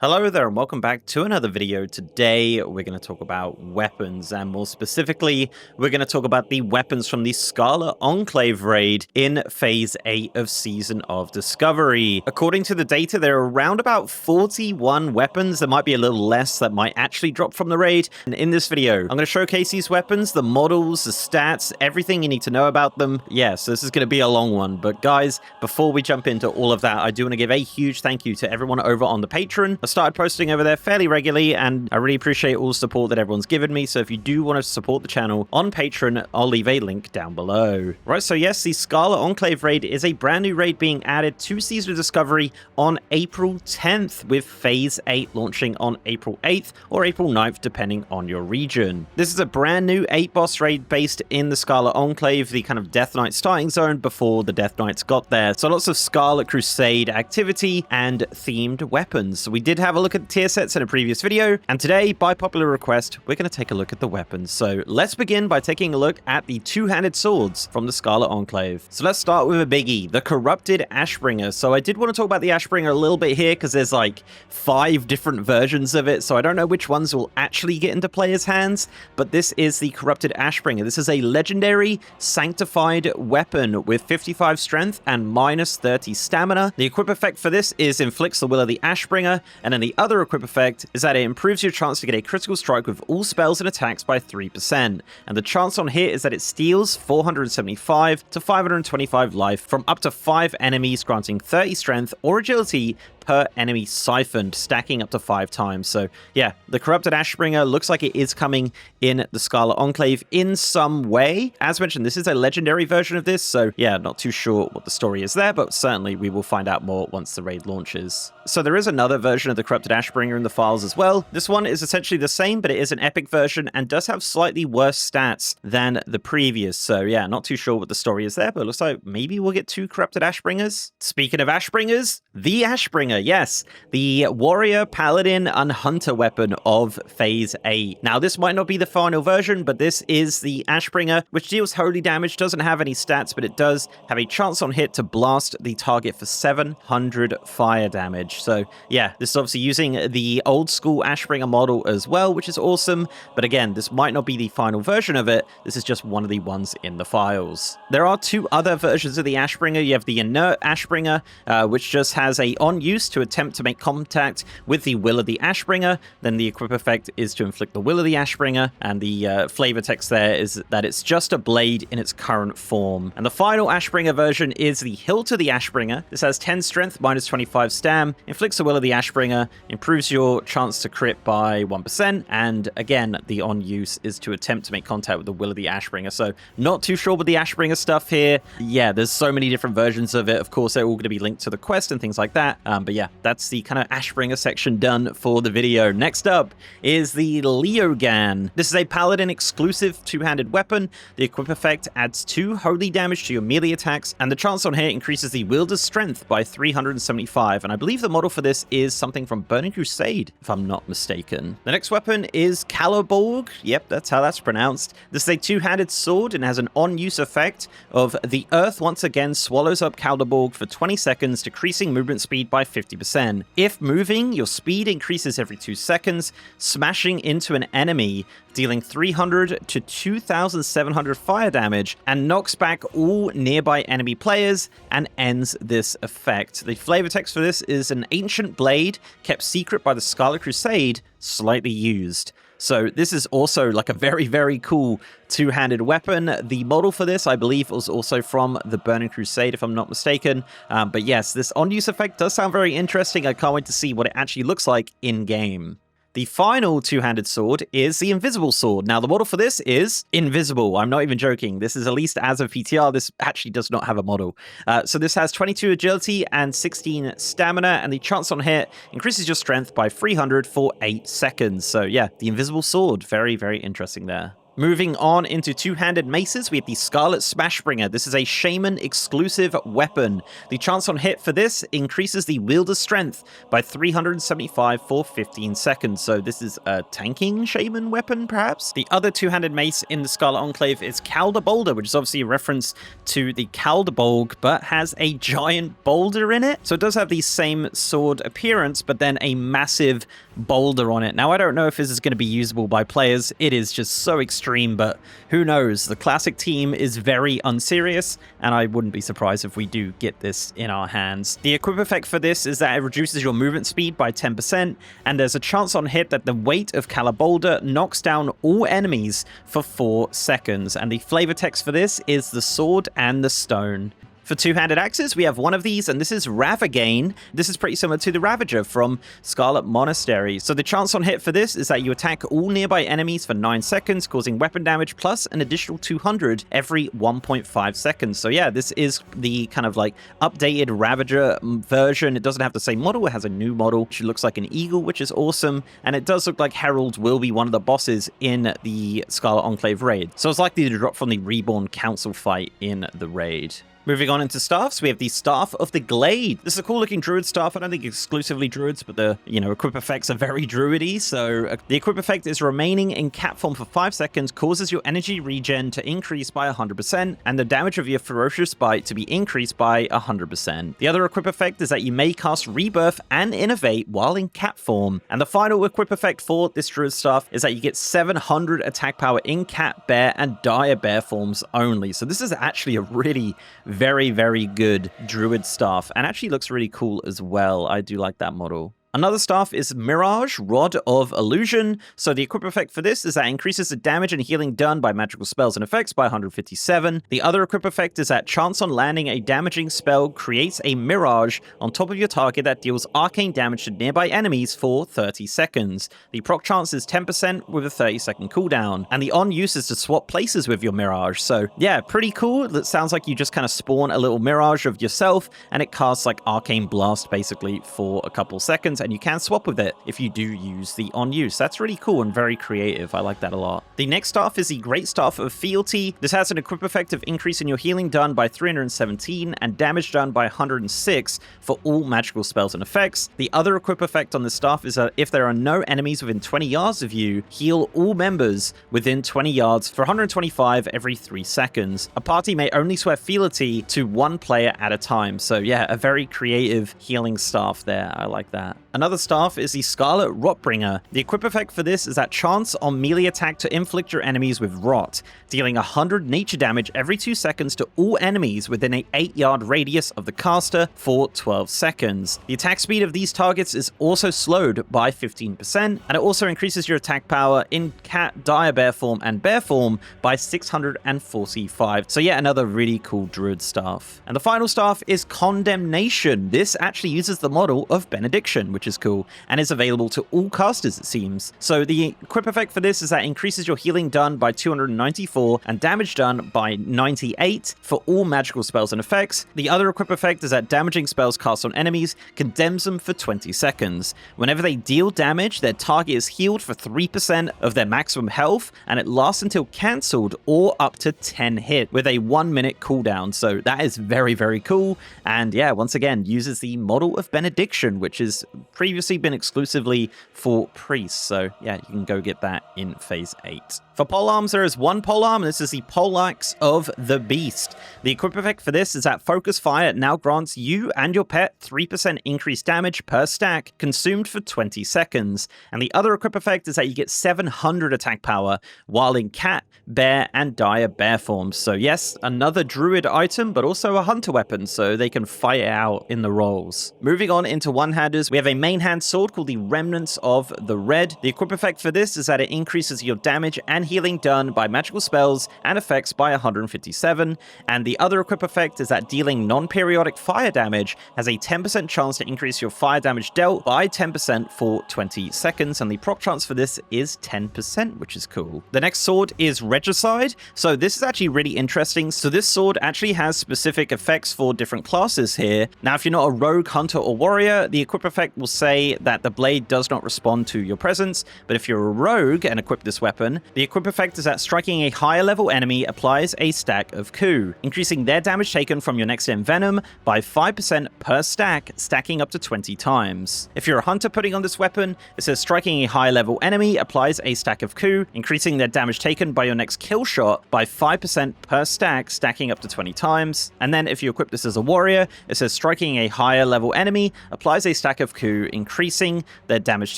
Hello there and welcome back to another video. Today we're going to talk about weapons, and more specifically we're going to talk about the weapons from the Scarlet Enclave raid in Phase 8 of Season of Discovery. According to the data, there are around about 41 weapons. There might be a little less that might actually drop from the raid. And in this video, I'm going to showcase these weapons, the models, the stats, everything you need to know about them. Yeah, so this is going to be a long one, but guys, before we jump into all of that, I do want to give a huge thank you to everyone over on the Patreon. I started posting over there fairly regularly, and I really appreciate all the support that everyone's given me. So if you do want to support the channel on Patreon, I'll leave a link down below. Right, so yes, the Scarlet Enclave raid is a brand new raid being added to Season of Discovery on April 10th, with Phase 8 launching on April 8th or April 9th, depending on your region. This is a brand new 8-boss raid based in the Scarlet Enclave, the kind of Death Knight starting zone before the Death Knights got there. So lots of Scarlet Crusade activity and themed weapons. So we did have a look at tier sets in a previous video, and today, by popular request, we're going to take a look at the weapons. So let's begin by taking a look at the two-handed swords from the Scarlet Enclave. So let's start with a biggie, the Corrupted Ashbringer. So I did want to talk about the Ashbringer a little bit here because there's like 5 different versions of it, so I don't know which ones will actually get into players' hands, but this is the Corrupted Ashbringer. This is a legendary sanctified weapon with 55 strength and minus 30 stamina. The equip effect for this is inflicts the will of the Ashbringer, and then the other equip effect is that it improves your chance to get a critical strike with all spells and attacks by 3%. And the chance on hit is that it steals 475 to 525 life from up to 5 enemies, granting 30 strength or agility per enemy siphoned, stacking up to 5 times. So yeah, the Corrupted Ashbringer looks like it is coming in the Scarlet Enclave in some way. As mentioned, this is a legendary version of this, so yeah, not too sure what the story is there, but certainly we will find out more once the raid launches. So there is another version of the Corrupted Ashbringer in the files as well. This one is essentially the same, but it is an epic version and does have slightly worse stats than the previous. So yeah, not too sure what the story is there, but it looks like maybe we'll get 2 Corrupted Ashbringers. Speaking of Ashbringers, the Ashbringer, yes, the Warrior, Paladin, and Hunter weapon of Phase 8. Now, this might not be the final version, but this is the Ashbringer, which deals holy damage, doesn't have any stats, but it does have a chance on hit to blast the target for 700 fire damage. So yeah, this is obviously using the old school Ashbringer model as well, which is awesome. But again, this might not be the final version of it. This is just one of the ones in the files. There are 2 other versions of the Ashbringer. You have the Inert Ashbringer, which just has a on use to attempt to make contact with the will of the Ashbringer. Then the equip effect is to inflict the will of the Ashbringer, and the flavor text there is that it's just a blade in its current form. And the final Ashbringer version is the Hilt of the Ashbringer. This has 10 strength, minus 25 stam, inflicts the will of the Ashbringer, improves your chance to crit by 1%, and again, the on use is to attempt to make contact with the will of the Ashbringer. So not too sure with the Ashbringer stuff here. Yeah, there's so many different versions of it. Of course, they're all going to be linked to the quest and things like that. But yeah, that's the kind of Ashbringer section done for the video. Next up is the Leogan. This is a Paladin exclusive 2-handed weapon. The equip effect adds 2 holy damage to your melee attacks, and the chance on hit increases the wielder's strength by 375. And I believe the model for this is something from Burning Crusade, if I'm not mistaken. The next weapon is Caliborg. Yep, that's how that's pronounced. This is a 2-handed sword and has an on-use effect of the earth once again swallows up Caliborg for 20 seconds, decreasing movement speed by 50%. If moving, your speed increases every 2 seconds, smashing into an enemy, dealing 300 to 2,700 fire damage, and knocks back all nearby enemy players and ends this effect. The flavor text for this is an ancient blade kept secret by the Scarlet Crusade, slightly used. So this is also like a very, very cool 2-handed weapon. The model for this, I believe, was also from the Burning Crusade, if I'm not mistaken. But yes, this on-use effect does sound very interesting. I can't wait to see what it actually looks like in-game. The final 2-handed sword is the Invisible Sword. Now, the model for this is invisible. I'm not even joking. This is, at least as of PTR, this actually does not have a model. So this has 22 agility and 16 stamina, and the chance on hit increases your strength by 300 for 8 seconds. So yeah, the Invisible Sword, very, very interesting there. Moving on into two-handed maces, we have the Scarlet Smashbringer. This is a Shaman exclusive weapon. The chance on hit for this increases the wielder's strength by 375 for 15 seconds. So this is a tanking Shaman weapon, perhaps? The other two-handed mace in the Scarlet Enclave is Calder Boulder, which is obviously a reference to the Calderbolg, but has a giant boulder in it. So it does have the same sword appearance, but then a massive boulder on it. Now, I don't know if this is going to be usable by players. It is just so extreme, but who knows? The classic team is very unserious, and I wouldn't be surprised if we do get this in our hands. The equip effect for this is that it reduces your movement speed by 10%, and there's a chance on hit that the weight of Calabolder knocks down all enemies for 4 seconds, and the flavor text for this is the sword and the stone. For two-handed axes, we have one of these, and this is Ravagane. This is pretty similar to the Ravager from Scarlet Monastery. So the chance on hit for this is that you attack all nearby enemies for 9 seconds, causing weapon damage plus an additional 200 every 1.5 seconds. So yeah, this is the kind of like updated Ravager version. It doesn't have the same model. It has a new model, which looks like an eagle, which is awesome. And it does look like Herald will be one of the bosses in the Scarlet Enclave raid. So it's likely to drop from the Reborn Council fight in the raid. Moving on into staffs, we have the Staff of the Glade. This is a cool looking druid staff. I don't think exclusively druids, but the, equip effects are very druidy. So the equip effect is remaining in cat form for 5 seconds, causes your energy regen to increase by 100%, and the damage of your ferocious bite to be increased by 100%. The other equip effect is that you may cast Rebirth and Innovate while in cat form. And the final equip effect for this druid staff is that you get 700 attack power in cat, bear, and dire bear forms only. So this is actually a really very, very good druid staff, and actually looks really cool as well. I do like that model. Another staff is Mirage, Rod of Illusion. So the equip effect for this is that it increases the damage and healing done by magical spells and effects by 157. The other equip effect is that chance on landing a damaging spell creates a mirage on top of your target that deals arcane damage to nearby enemies for 30 seconds. The proc chance is 10% with a 30-second cooldown, and the on use is to swap places with your mirage. So yeah, pretty cool. That sounds like you just kind of spawn a little mirage of yourself, and it casts like Arcane Blast basically for a couple seconds, and you can swap with it if you do use the on use. That's really cool and very creative. I like that a lot. The next staff is the Great Staff of Fealty. This has an equip effect of increasing your healing done by 317 and damage done by 106 for all magical spells and effects. The other equip effect on this staff is that if there are no enemies within 20 yards of you, heal all members within 20 yards for 125 every 3 seconds. A party may only swear Fealty to one player at a time. So yeah, a very creative healing staff there. I like that. Another staff is the Scarlet Rotbringer. The equip effect for this is that chance on melee attack to inflict your enemies with rot, dealing 100 nature damage every 2 seconds to all enemies within an 8-yard radius of the caster for 12 seconds. The attack speed of these targets is also slowed by 15%, and it also increases your attack power in cat, dire bear form, and bear form by 645. So yeah, another really cool druid staff. And the final staff is Condemnation. This actually uses the model of Benediction, which is cool, and is available to all casters, it seems. So the equip effect for this is that it increases your healing done by 294 and damage done by 98 for all magical spells and effects. The other equip effect is that damaging spells cast on enemies condemns them for 20 seconds. Whenever they deal damage, their target is healed for 3% of their maximum health, and it lasts until cancelled or up to 10 hit with a 1-minute cooldown. So that is very, very cool. And yeah, once again, uses the model of Benediction, which is previously been exclusively for priests. So yeah, you can go get that in Phase 8. For polearms, there is one polearm, and this is the Poleaxe of the Beast. The equip effect for this is that Focus Fire now grants you and your pet 3% increased damage per stack, consumed for 20 seconds. And the other equip effect is that you get 700 attack power while in cat, bear, and dire bear forms. So yes, another druid item, but also a hunter weapon, so they can fight it out in the rolls. Moving on into one-handers, we have a main hand sword called the Remnants of the Red. The equip effect for this is that it increases your damage and healing done by magical spells and effects by 157, and the other equip effect is that dealing non-periodic fire damage has a 10% chance to increase your fire damage dealt by 10% for 20 seconds, and the proc chance for this is 10%, which is cool. The next sword is Regicide. So this is actually really interesting. So this sword actually has specific effects for different classes here. Now, if you're not a rogue, hunter, or warrior, the equip effect will say that the blade does not respond to your presence, but if you're a rogue and equip this weapon, the equip effect is that striking a higher level enemy applies a stack of coup, increasing their damage taken from your next envenom by 5% per stack, stacking up to 20 times. If you're a hunter putting on this weapon, it says striking a higher level enemy applies a stack of coup, increasing their damage taken by your next kill shot by 5% per stack, stacking up to 20 times. And then if you equip this as a warrior, it says striking a higher level enemy applies a stack of coup, increasing their damage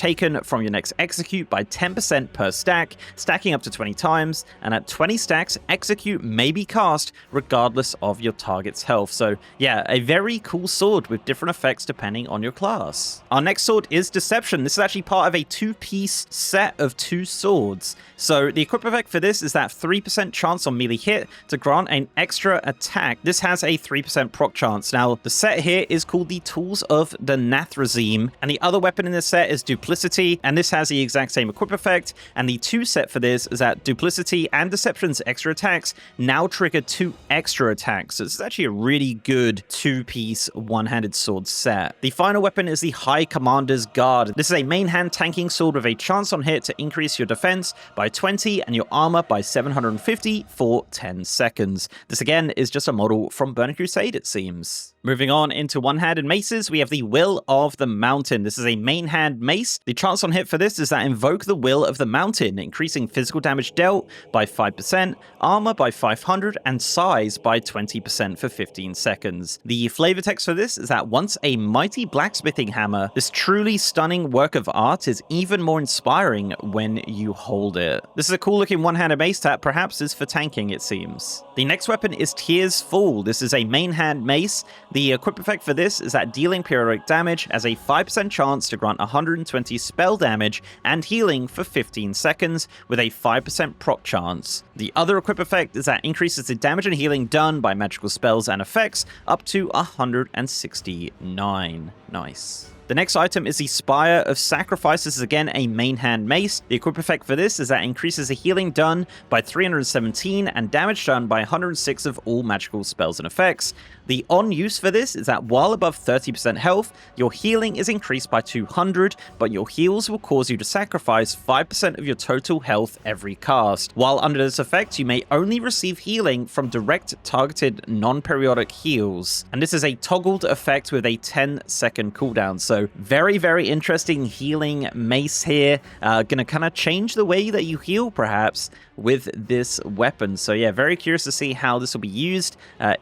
taken from your next execute by 10% per stack, stacking up to 20 times, and at 20 stacks, execute may be cast regardless of your target's health. So yeah, a very cool sword with different effects depending on your class. Our next sword is Deception. This is actually part of a two-piece set of 2 swords. So the equip effect for this is that 3% chance on melee hit to grant an extra attack. This has a 3% proc chance. Now, the set here is called the Tools of the Nathrazim, and the other weapon in this set is Duplicity, and this has the exact same equip effect, and the 2 set for this is that Duplicity and Deception's extra attacks now trigger 2 extra attacks. So this is actually a really good 2-piece one-handed sword set. The final weapon is the High Commander's Guard. This is a main hand tanking sword with a chance on hit to increase your defense by 20 and your armor by 750 for 10 seconds. This again is just a model from Burning Crusade, it seems. Moving on into one-handed maces, we have the Will of the Mountain. This is a main hand mace. The chance on hit for this is that Invoke the Will of the Mountain, increasing physical damage dealt by 5%, armor by 500, and size by 20% for 15 seconds. The flavor text for this is that once a mighty blacksmithing hammer, this truly stunning work of art is even more inspiring when you hold it. This is a cool looking one-handed mace that perhaps is for tanking, it seems. The next weapon is Tears Fall. This is a main hand mace. The equip effect for this is that dealing periodic damage has a 5% chance to grant 120 spell damage and healing for 15 seconds with a 5% proc chance. The other equip effect is that increases the damage and healing done by magical spells and effects up to 169. Nice. The next item is the Spire of Sacrifice. This is again a main hand mace. The equip effect for this is that increases the healing done by 317 and damage done by 106 of all magical spells and effects. The on use for this is that while above 30% health, your healing is increased by 200, but your heals will cause you to sacrifice 5% of your total health every cast. While under this effect, you may only receive healing from direct targeted non-periodic heals. And this is a toggled effect with a 10-second cooldown. So very, very interesting healing mace here. Gonna kind of change the way that you heal, perhaps, with this weapon. So yeah, very curious to see how this will be used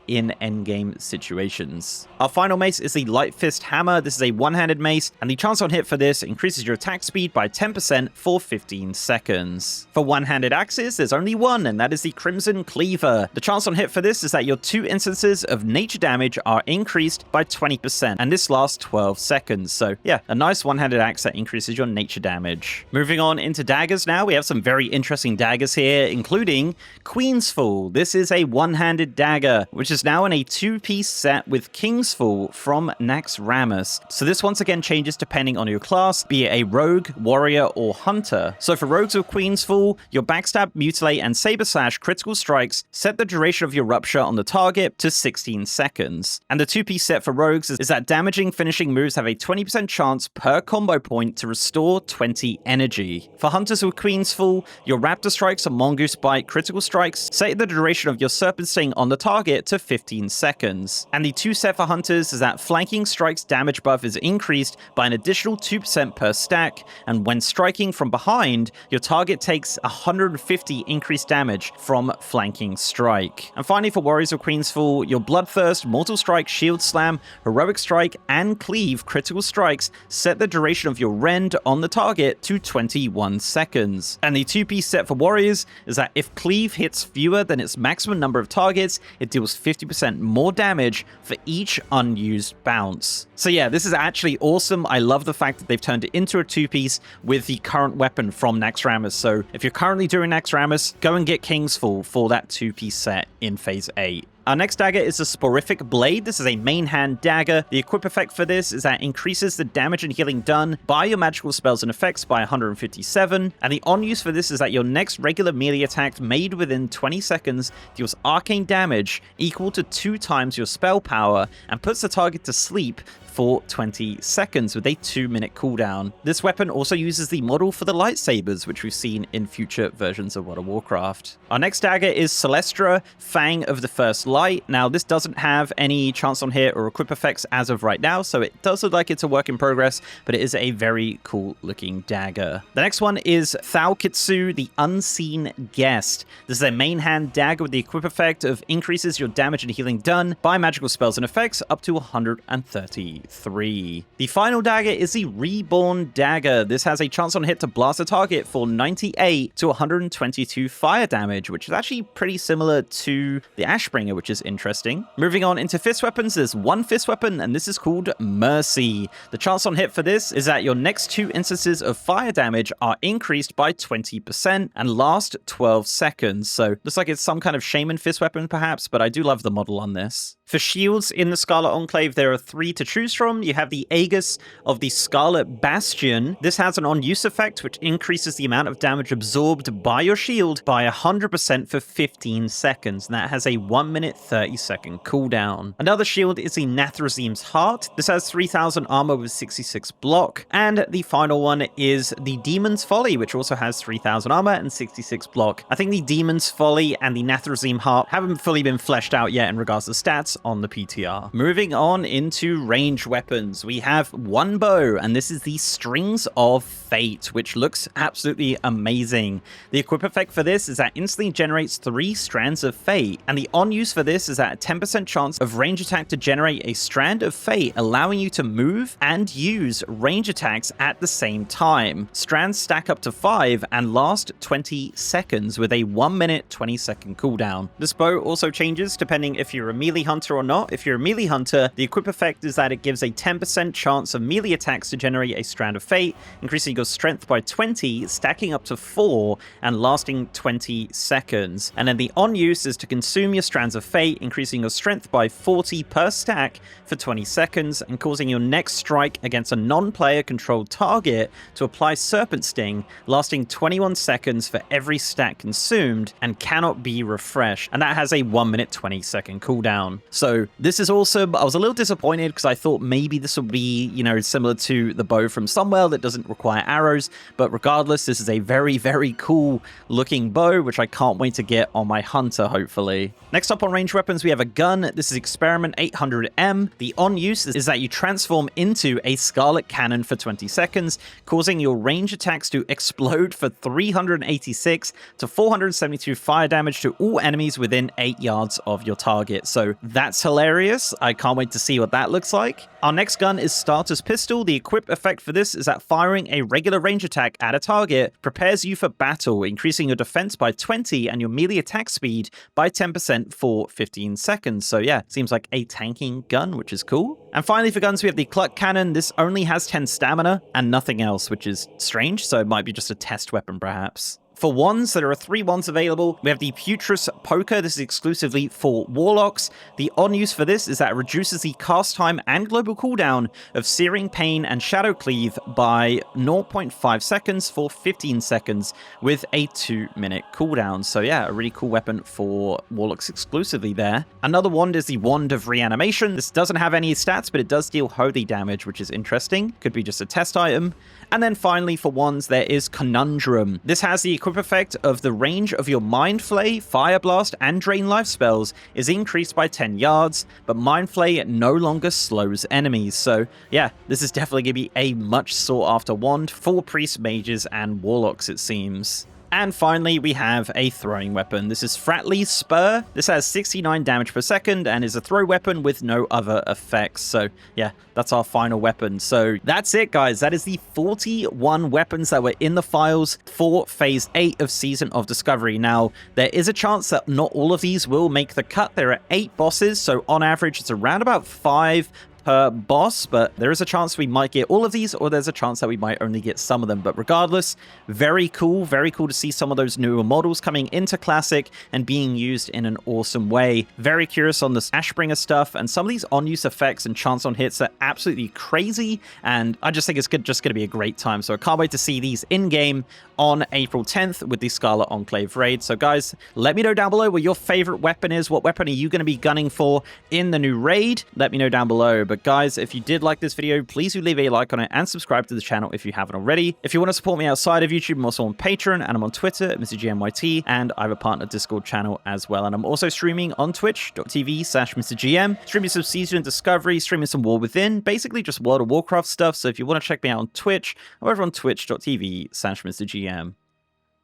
in endgame situations. Our final mace is the Light Fist Hammer. This is a one-handed mace, and the chance on hit for this increases your attack speed by 10% for 15 seconds. For one-handed axes, there's only one, and that is the Crimson Cleaver. The chance on hit for this is that your 2 instances of nature damage are increased by 20%, and this lasts 12 seconds. So yeah, a nice one-handed axe that increases your nature damage. Moving on into daggers now, we have some very interesting daggers here, including Queen's Fall. This is a one-handed dagger, which is now in a 2-piece set with King's Fall from Naxxramas. So this once again changes depending on your class, be it a rogue, warrior, or hunter. So for rogues with Queen's Fall, your backstab, mutilate, and saber slash critical strikes set the duration of your rupture on the target to 16 seconds. And the 2-piece set for rogues is that damaging finishing moves have a 20% chance per combo point to restore 20 energy. For hunters with Queen's Fall, your raptor strikes and mongoose bite critical strikes set the duration of your serpent sting on the target to 15 seconds. And the 2 set for hunters is that flanking strikes damage buff is increased by an additional 2% per stack, and when striking from behind, your target takes 150 increased damage from flanking strike. And finally, for warriors of Queen's Fall, your Bloodthirst, Mortal Strike, Shield Slam, Heroic Strike, and Cleave critical strikes set the duration of your rend on the target to 21 seconds. And the 2-piece set for warriors is that if Cleave hits fewer than its maximum number of targets, it deals 50% more damage for each unused bounce. So yeah, this is actually awesome. I love the fact that they've turned it into a 2-piece with the current weapon from Naxxramas. So if you're currently doing Naxxramas, go and get King's Fall for that 2-piece set in Phase 8. Our next dagger is the Sporific Blade. This is a main hand dagger. The equip effect for this is that it increases the damage and healing done by your magical spells and effects by 157. And the on use for this is that your next regular melee attack made within 20 seconds deals arcane damage equal to 2 times your spell power and puts the target to sleep for 20 seconds with a 2-minute cooldown. This weapon also uses the model for the lightsabers, which we've seen in future versions of World of Warcraft. Our next dagger is Celestra, Fang of the First Light. Now, this doesn't have any chance on hit or equip effects as of right now, so it does look like it's a work in progress, but it is a very cool looking dagger. The next one is Thaukitsu, the Unseen Guest. This is a main hand dagger with the equip effect of increases your damage and healing done by magical spells and effects up to 133. The final dagger is the Reborn Dagger. This has a chance on hit to blast a target for 98 to 122 fire damage, which is actually pretty similar to the Ashbringer, which is interesting. Moving on into fist weapons, there's one fist weapon, and this is called Mercy. The chance on hit for this is that your next 2 instances of fire damage are increased by 20% and last 12 seconds. So looks like it's some kind of shaman fist weapon perhaps, but I do love the model on this. For shields in the Scarlet Enclave, there are 3 to choose from. You have the Aegis of the Scarlet Bastion. This has an on-use effect, which increases the amount of damage absorbed by your shield by 100% for 15 seconds, and that has a 1 minute 30-second cooldown. Another shield is the Nathrazim's Heart. This has 3000 armor with 66 block. And the final one is the Demon's Folly, which also has 3000 armor and 66 block. I think the Demon's Folly and the Nathrazim Heart haven't fully been fleshed out yet in regards to stats on the PTR. Moving on into range weapons, we have one bow, and this is the Strings of Fate, which looks absolutely amazing. The equip effect for this is that instantly generates 3 strands of fate, and the on use for this is at a 10% chance of range attack to generate a strand of fate, allowing you to move and use range attacks at the same time. Strands stack up to 5 and last 20 seconds with a 1 minute 20-second cooldown. This bow also changes depending if you're a melee hunter or not. If you're a melee hunter, the equip effect is that it gives a 10% chance of melee attacks to generate a strand of fate, increasing your strength by 20, stacking up to 4 and lasting 20 seconds. And then the on use is to consume your strands of fate, increasing your strength by 40 per stack for 20 seconds and causing your next strike against a non-player controlled target to apply Serpent Sting, lasting 21 seconds for every stack consumed and cannot be refreshed. And that has a 1 minute 20-second cooldown. So this is awesome. I was a little disappointed because I thought maybe this would be, similar to the bow from Sunwell that doesn't require arrows, but regardless, this is a very, very cool looking bow, which I can't wait to get on my hunter, hopefully. Next up on range weapons, we have a gun. This is Experiment 800M. The on use is that you transform into a Scarlet Cannon for 20 seconds, causing your range attacks to explode for 386 to 472 fire damage to all enemies within 8 yards of your target. So that's hilarious. I can't wait to see what that looks like. Our next gun is Starter's Pistol. The equip effect for this is that firing a regular range attack at a target prepares you for battle, increasing your defense by 20 and your melee attack speed by 10% for 15 seconds. So yeah, seems like a tanking gun, which is cool. And finally for guns, we have the Cluck Cannon. This only has 10 stamina and nothing else, which is strange, so it might be just a test weapon perhaps. For wands, there are 3 wands available. We have the Putris Poker. This is exclusively for Warlocks. The on-use for this is that it reduces the cast time and global cooldown of Searing Pain and Shadow Cleave by 0.5 seconds for 15 seconds with a 2-minute cooldown. So yeah, a really cool weapon for Warlocks exclusively there. Another wand is the Wand of Reanimation. This doesn't have any stats, but it does deal holy damage, which is interesting. Could be just a test item. And then finally for wands, there is Conundrum. This has the equip effect of the range of your Mind Flay, Fire Blast, and Drain Life spells is increased by 10 yards, but Mind Flay no longer slows enemies. So yeah, this is definitely going to be a much sought after wand for priests, mages, and warlocks, it seems. And finally, we have a throwing weapon. This is Fratley's Spur. This has 69 damage per second and is a throw weapon with no other effects. So yeah, that's our final weapon. So that's it, guys. That is the 41 weapons that were in the files for Phase 8 of Season of Discovery. Now, there is a chance that not all of these will make the cut. There are 8 bosses, so on average, it's around about 5 per boss, but there is a chance we might get all of these, or there's a chance that we might only get some of them. But regardless, very cool to see some of those newer models coming into Classic and being used in an awesome way. Very curious on this Ashbringer stuff, and some of these on-use effects and chance on hits are absolutely crazy, and I just think it's just going to be a great time. So I can't wait to see these in-game on April 10th with the Scarlet Enclave raid. So guys, let me know down below what your favorite weapon is. What weapon are you going to be gunning for in the new raid? Let me know down below. But But guys, if you did like this video, please do leave a like on it and subscribe to the channel if you haven't already. If you want to support me outside of YouTube, I'm also on Patreon and I'm on Twitter at MrGMYT, and I have a partner Discord channel as well. And I'm also streaming on twitch.tv/MrGM, streaming some Season Discovery, streaming some War Within, basically just World of Warcraft stuff. So if you want to check me out on Twitch, I'm over on twitch.tv/MrGM.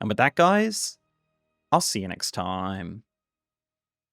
And with that, guys, I'll see you next time.